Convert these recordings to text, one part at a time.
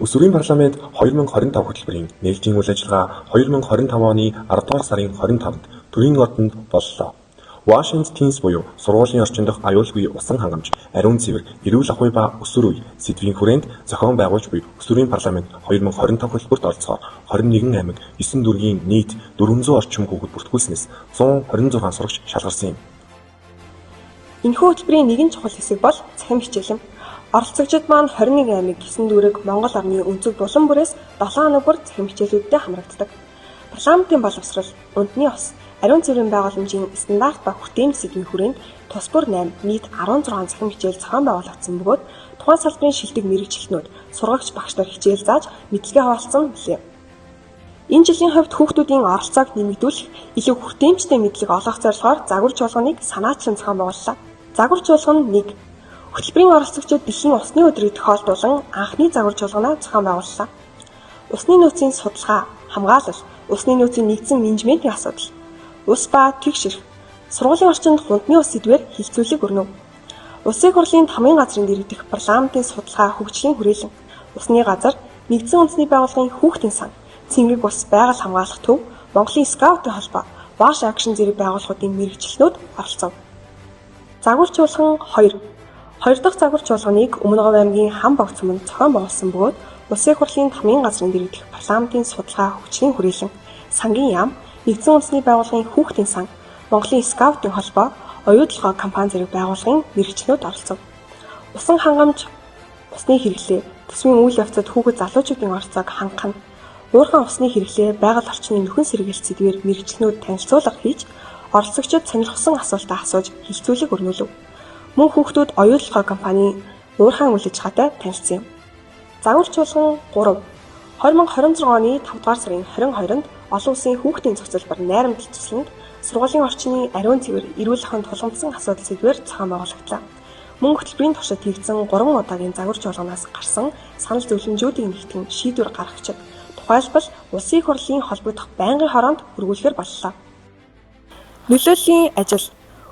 Өсвөрийн парламент 2025 хөтөлбөрийн нээлтийн үйл ажиллагаа 2025 оны 10 дугаар сарын 25-нд Төрийн ордонд боллоо. Washington Teens буюу сургуулийн орчин дахь аюулгүй усан хангамж, ариун цэвэр, эрүүл ахуй ба өсвөр үе сэдвийн хүрээнд зохион байгуулж буй Өсвөрийн парламент 2025 хөтөлбөрт оролцохоор 21 аймаг 9 дүүргийн нийт 400 орчим хүүхэд бүртгүүлснээс 126 сурагч шалгарсан юм. Энэхүү хөтөлбөрийн нэгэн чухал хэсэг бол цахим хичээл юм. Оролцогчид маань 21 аймаг 9 дүүрэг Монгол орны өнцөг булан бүрээс 7 хоног бүр цахим хичээлүүдтэй хамрагддаг. Парламентын боловсрол, үндэсний ус, ариун цэврийн байгууламжийн стандарт ба хүртээмж сэдвийн хүрээнд тус бүр 8 нийт 16 цахим хичээл зохион байгуулагдсан бөгөөд тухайн салбарын шилдэг мэргэжилтнүүд, сургагч багш нар хичээл зааж мэдлэгээ хуваалцсан билээ. Энэ жилийн хувьд хүүхдүүдийн оролцоог нэмэгдүүлэх, илүү хүртээмжтэй мэдлэг олгох зорилгоор загвар чуулганыг санаачлан зохион байгууллаа. Загвар чуулган 1. Хөтөлбөрийн оролцогчид дэлхийн усны өдрийг тохиолдуулан анхны загвар чуулганаа зохион байгууллаа. Усны нөөцийн судалгаа, хамгаалал, усны нөөцийн нэгдсэн менежментийн асуудал, ус ба тэгш эрх, сургуулийн орчинд гундны ус сэдвээр хилцүүлэг өрнөв. Улсын хурлын тамгын газрын дэргэдэх парламентын судалгаа хөгжлийн хүрээлэн, усны газар, нэгдсэн үндэсний байгууллагын хүүхдийн сан, цэнгэг ус байгаль хамгаалах төв, Монголын скаутын холбоо, Wash Action зэрэг байгууллагуудын мэргэжилтнүүд оролцов. Загвар чуулган 2. Хоёр дахь загвар чуулганыг Өмнөговь аймгийн Хам богц өмнө зохион байгуулсан бөгөөд Улсын хурлын тамгын газрын дэргэдэх парламентын судалгаа хөгжлийн хүрээлэн, сангийн яам, нэгдсэн үндэсний байгууллагын хүүхдийн сан, Монголын скаутын холбоо, оюутлогоо компани зэрэг байгууллагын мэргэжилтнүүд оролцов. Усан хангамж, усны хэрэглээ, төсвийн үйл явцад хүүхэд залуучуудын оролцоог хангах нь, уурхайн усны хэрэглээ, байгаль орчны нөхөн сэргийлэлт сэдвээр мэргэжилтнүүд танилцуулга хийж, оролцогчид сонирхсан асуултаа асууж хилцүүлэг өрнүүлв. Мөн хүүхдүүд оюутлогоо компани уурхайн үйл ажиллагаатай танилцсан юм. Загвар чуулган 3. 2026 оны 5 дугаар сарын 22-нд олон улсын хүүхдийн цогцлбор найрамдал цусланд сургуулийн орчны ариун цэвэр, эрүүл ахуйн тулгамдсан асуудал сэдвээр зохион байгуулагдлаа. Мөн хөтөлбөрийн туршид хийгдсэн 3 удаагийн загвар чуулганаас гарсан санал зөвлөмжүүдийг нэгтгэн шийдвэр гаргахчид тухайлбал улсын хурлын холбогдох байнгын хороонд хөрвүүлэхээр боллоо. Нөлөөллийн ажил.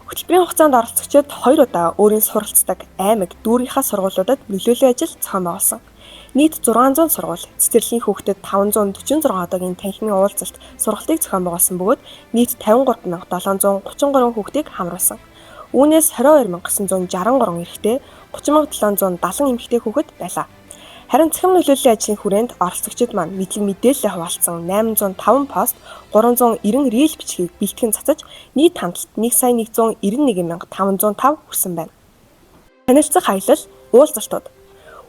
Хөтөлбөрийн хугацаанд оролцогчид 2 удаа өөрийн суралцдаг аймаг, дүүргийнхаа сургуулиудад нөлөөллийн ажил зохион байгуулсан. Нийт 600 сургууль, цэцэрлэгийн хүүхдэд 546 одоогийн танхимын уулзалт, сургалтыг зохион байгуулсан бөгөөд нийт 53733 хүүхдийг хамруулсан. Үүнээс 22963 эрэгтэй, 30770 эмэгтэй хүүхэд байлаа. Харин цахим нөлөөллийн ажлын хүрээнд оролцогчид маань мэдлэг мэдээлэлээ хуваалцсан 805 пост, 390 рил бичгийг бэлтгэн цацаж, нийт хандлт 1,191,505 хүрсэн байна. Танилцах аялал, уулзалтууд.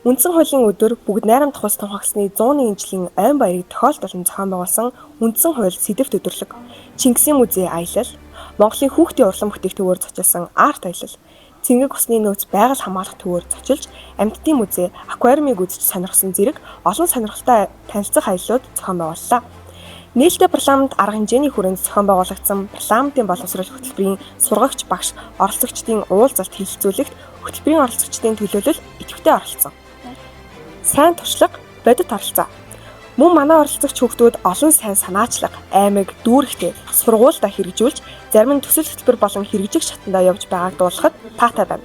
Үндсэн хуулийн өдөр бүгд найрамдах улс тунхагласны 101 жилийн ойн баярыг тохиолдуулан зохион байгуулсан үндсэн хууль сэдэвт өдөрлөг, Чингисийн музей аялал, Монголын хүүхдийн урлан бүтээгдэхүүнээр зочилсон арт аялал, цэнгэг усны нөөц байгаль хамгаалах төвөөр зочилж, амьтдын музей, аквариумыг үзэж сонирхсан зэрэг олон сонирхолтой танилцах аяллууд зохион байгууллаа. Нээлттэй парламент арга хэмжээний хүрээнд зохион байгуулагдсан парламентын боловсрол хөтөлбөрийн сургагч багш оролцогчдын уулзалт хэлэлцүүлэгт хөтөлбөрийн оролцогчдын төлөөлөл идэвхтэй оролцсон. Сайн туршлага, бодит оролцоо. Мөн манай оролцогч хүүхдүүд олон сайн санаачлага, аймаг, дүүрэгтээ сургуультай хэрэгжүүлж, зарим нь төсөл хөтөлбөр болон хэрэгжих шатндаа явж байгааг дуулахад таатай байна.